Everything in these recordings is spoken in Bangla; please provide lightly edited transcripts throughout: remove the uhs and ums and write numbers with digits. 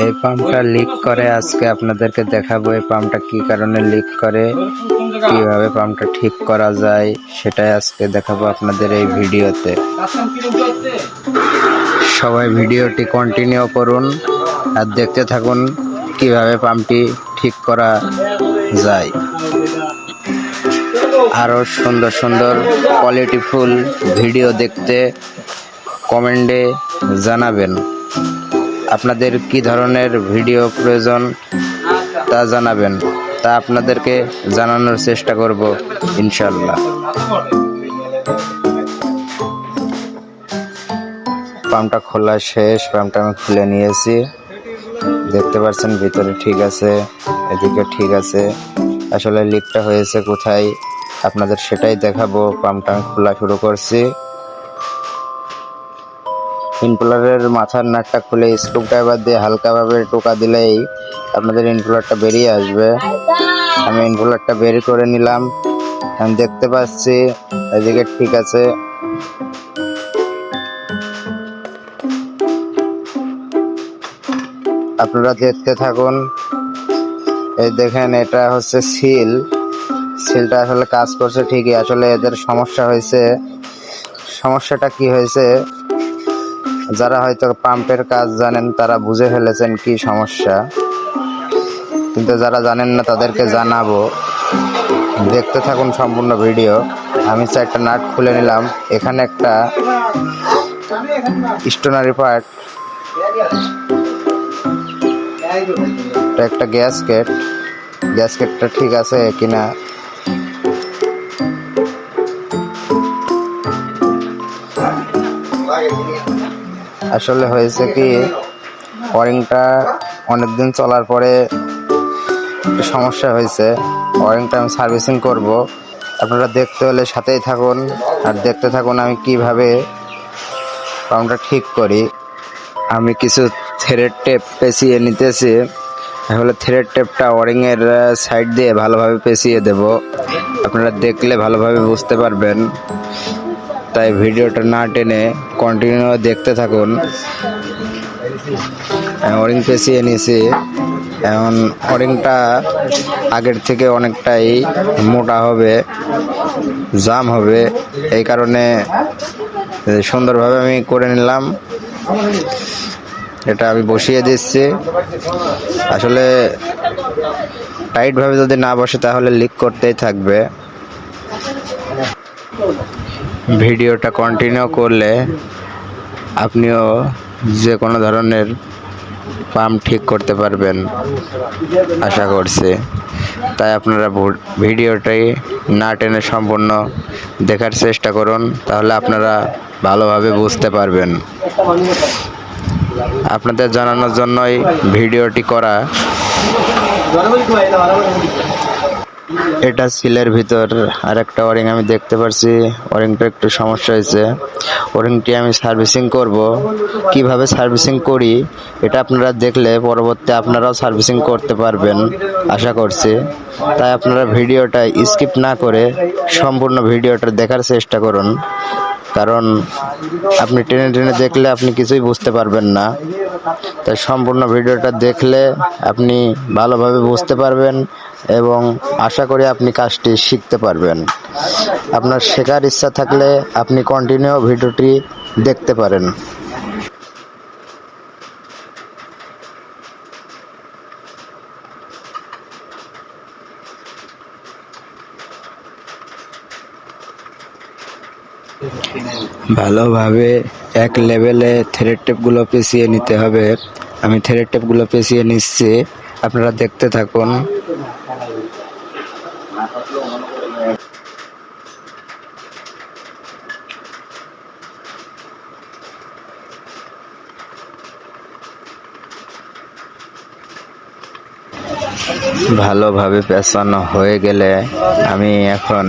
এই পাম্পটা লিক করে, আজকে আপনাদেরকে দেখাবো এই পাম্পটা কি কারণে লিক করে, কিভাবে পাম্পটা ঠিক করা যায় সেটাই আজকে দেখাবো আপনাদের এই ভিডিওতে। সবাই ভিডিওটি কন্টিনিউ করুন আর দেখতে থাকুন কিভাবে পাম্পটি ঠিক করা যায়। আরো সুন্দর সুন্দর কোয়ালিটিফুল ভিডিও দেখতে কমেন্টে জানাবেন। আপনাদের কি ধরনের ভিডিও প্রয়োজন তা জানাবেন, তা আপনাদেরকে জানানোর চেষ্টা করব ইনশাল্লাহ। পাম্পটা খোলা শেষ, পাম্পটা আমি খুলে নিয়েছি, দেখতে পাচ্ছেন ভিতরে ঠিক আছে, এদিকে ঠিক আছে। আসলে লিকটা হয়েছে কোথায় আপনাদের সেটাই দেখাবো। পাম্পটা আমি খোলা শুরু করছি। ইনকুলারের মাথার নাটটা খুলে স্ক্রু ড্রাইভার দিয়ে হালকাভাবে টোকা দিলেই আপনাদের ইনকুলারটা বেরিয়ে আসবে। আমি ইনকুলারটা বের করে নিলাম, আমি দেখতে পাচ্ছি এদিকে ঠিক আছে। আপনারা দেখতে থাকুন। এই দেখেন, এটা হচ্ছে সিলটা আসলে কাজ করছে ঠিকই। আসলে এদের সমস্যা হয়েছে। সমস্যাটা কি হয়েছে, যারা হয়তো পাম্পের কাজ জানেন তারা বুঝে ফেলেছেন কি সমস্যা, কিন্তু যারা জানেন না তাদেরকে জানাবো। দেখতে থাকুন সম্পূর্ণ ভিডিও। আমি 4টা নাট খুলে নিলাম। এখানে একটা স্টোনারি পার্ট, একটা গ্যাসকেটটা ঠিক আছে কিনা। আসলে হয়েছে কি, ওয়ারিংটা অনেকদিন চলার পরে সমস্যা হয়েছে। ওয়ারিংটা আমি সার্ভিসিং করব। আপনারা দেখতে হলে সাথেই থাকুন আর দেখতে থাকুন আমি কিভাবে পাম্পটা ঠিক করি। আমি কিছু থ্রেড টেপ পেঁচিয়ে নিতেছি। তাহলে থ্রেড টেপটা ওয়ারিংয়ের সাইড দিয়ে ভালোভাবে পেঁচিয়ে দেব। আপনারা দেখলে ভালোভাবে বুঝতে পারবেন, তাই ভিডিওটা না টেনে কন্টিনিউ দেখতে থাকুন। ওয়ারিং পেঁচিয়ে নিয়েছি। এখন ওয়ারিংটা আগের থেকে অনেকটাই মোটা হবে, জাম হবে, এই কারণে সুন্দরভাবে আমি করে নিলাম। এটা আমি বসিয়ে দিচ্ছি। আসলে টাইটভাবে যদি না বসে তাহলে লিক করতেই থাকবে। ভিডিওটা কন্টিনিউ করলে আপনিও যে কোনো ধরনের পাম্প ঠিক করতে পারবেন আশা করছি। তাই আপনারা ভিডিওটাই না টেনে সম্পূর্ণ দেখার চেষ্টা করুন, তাহলে আপনারা ভালোভাবে বুঝতে পারবেন। আপনাদের জানানোর জন্যই ভিডিওটি করা। এটা সিলের ভিতর আর একটা ওয়ারিং আমি দেখতে পাচ্ছি, ওয়ারিংটা একটু সমস্যা হয়েছে। ওয়ারিংটি আমি সার্ভিসিং করব। কিভাবে সার্ভিসিং করি এটা আপনারা দেখলে পরবর্তী আপনারাও সার্ভিসিং করতে পারবেন আশা করছি। তাই আপনারা ভিডিওটা স্কিপ না করে সম্পূর্ণ ভিডিওটা দেখার চেষ্টা করুন, কারণ আপনি টেনে টেনে দেখলে আপনি কিছুই বুঝতে পারবেন না। তাই সম্পূর্ণ ভিডিওটা দেখলে আপনি ভালোভাবে বুঝতে পারবেন এবং আশা করি আপনি কাজটি শিখতে পারবেন। আপনার শেখার ইচ্ছা থাকলে আপনি কন্টিনিউ ভিডিওটি দেখতে পারেন। ভালোভাবে এক লেভেলে থ্রেড টেপগুলো পেঁচিয়ে নিতে হবে। আমি থ্রেড টেপগুলো পেঁচিয়ে নিচ্ছি, আপনারা দেখতে থাকুন। ভালোভাবে পেঁচানো হয়ে গেলে আমি এখন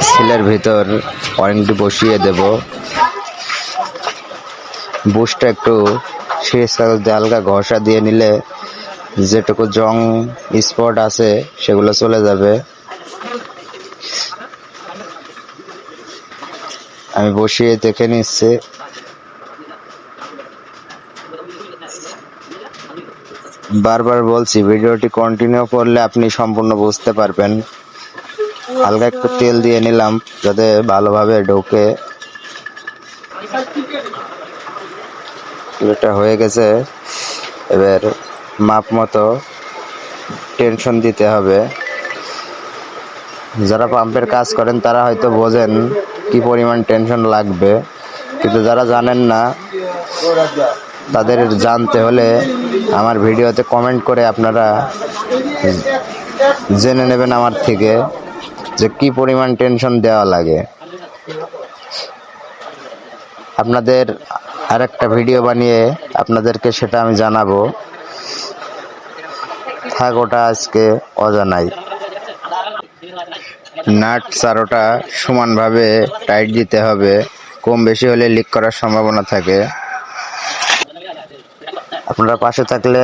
সিলের ভিতর ওয়ারিংটি বসিয়ে দেব। বুশটা একটু সিরিজ কাগজ দিয়ে হালকা ঘষা দিয়ে নিলে যেটুকু জং স্পট আছে সেগুলো চলে যাবে। আমি বসিয়ে দেখে নিচ্ছি। বারবার বলছি ভিডিওটি কন্টিনিউ করলে আপনি সম্পূর্ণ বুঝতে পারবেন। হালকা একটু তেল দিয়ে নিলাম যাতে ভালোভাবে ঢোকে। এটা হয়ে গেছে, এবার মাপ মতো টেনশন দিতে হবে। যারা পাম্পের কাজ করেন তারা হয়তো বোঝেন কি পরিমাণ টেনশন লাগবে, কিন্তু যারা জানেন না তাদের জানতে হলে আমার ভিডিওতে কমেন্ট করে আপনারা জেনে নেবেন আমার থেকে যে কি পরিমাণ টেনশন দেওয়া লাগে। আপনাদের আরেকটা ভিডিও বানিয়ে আপনাদেরকে সেটা আমি জানাবো। থাক ওটা আজকে অজানাই। নাট চারোটা সমানভাবে টাইট দিতে হবে, কম বেশি হলে লিক করার সম্ভাবনা থাকে। আপনারা পাশে থাকলে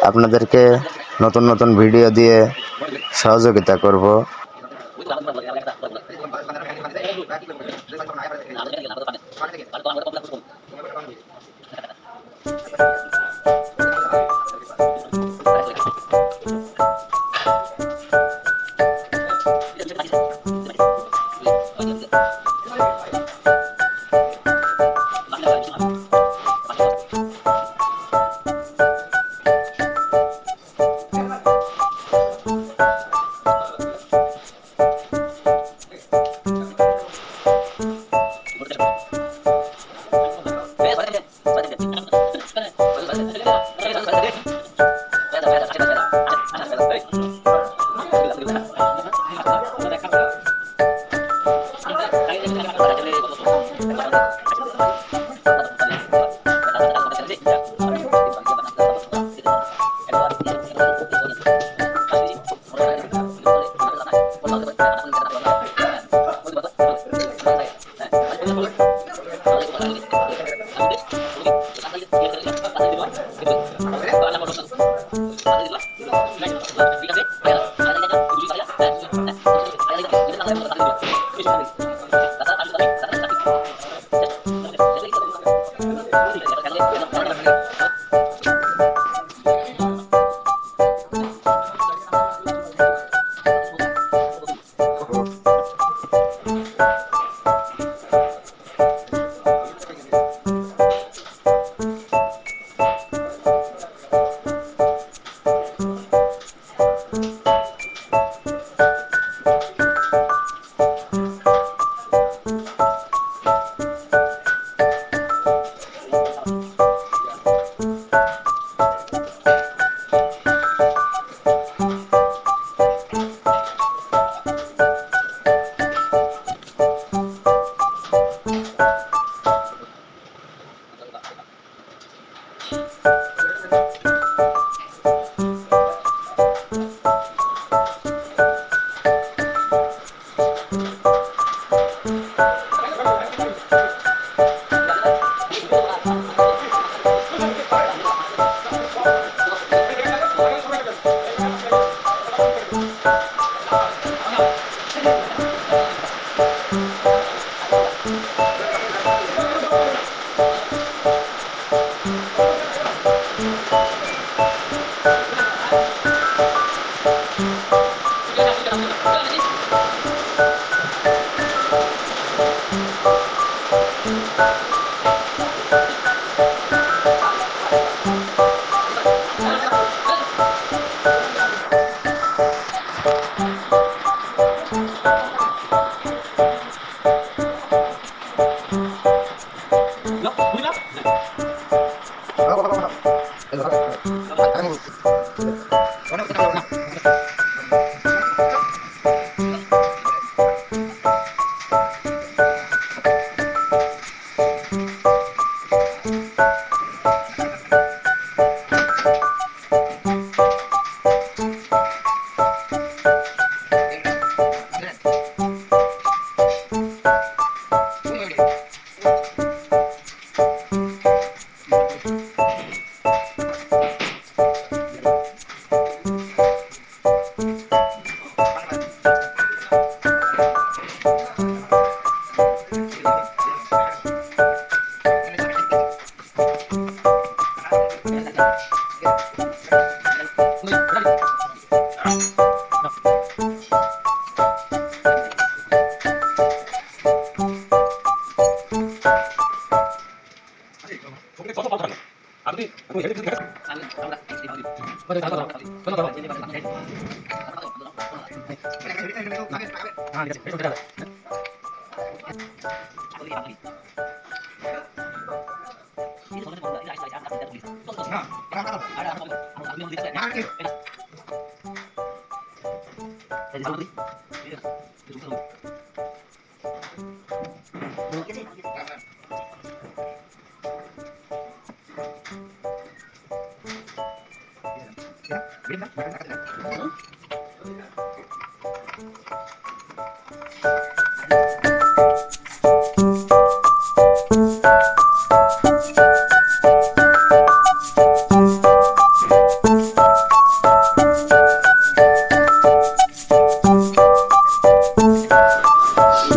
আপনাদেরকে নতুন নতুন ভিডিও দিয়ে সহযোগিতা করব।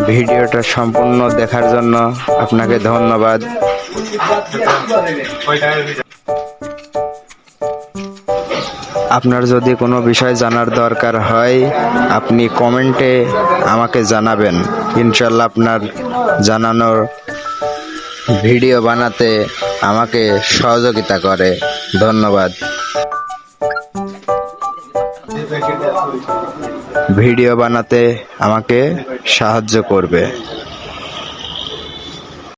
ভিডিওটা সম্পূর্ণ দেখার জন্য আপনাকে ধন্যবাদ। আপনার যদি কোনো বিষয় জানার দরকার হয় আপনি কমেন্টে আমাকে জানাবেন, ইনশাল্লাহ আপনার জানানোর ভিডিও বানাতে আমাকে সহযোগিতা করে। ধন্যবাদ। ভিডিও বানাতে আমাকে সাহায্য করবে।